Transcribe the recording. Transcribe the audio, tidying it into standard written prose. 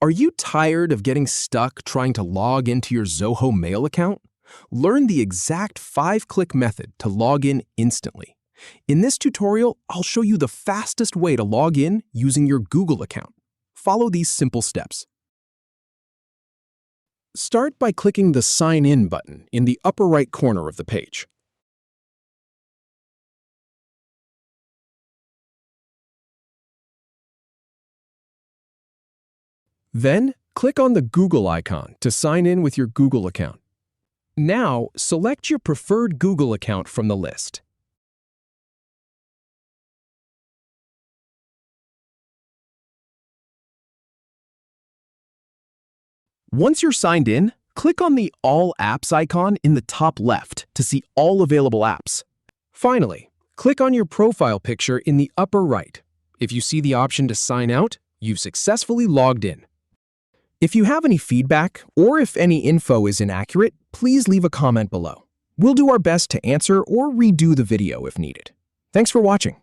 Are you tired of getting stuck trying to log into your Zoho Mail account? Learn the exact 5-click method to log in instantly. In this tutorial, I'll show you the fastest way to log in using your Google account. Follow these simple steps. Start by clicking the Sign In button in the upper right corner of the page. Then, click on the Google icon to sign in with your Google account. Now, select your preferred Google account from the list. Once you're signed in, click on the All Apps icon in the top left to see all available apps. Finally, click on your profile picture in the upper right. If you see the option to sign out, you've successfully logged in. If you have any feedback or if any info is inaccurate, please leave a comment below. We'll do our best to answer or redo the video if needed. Thanks for watching.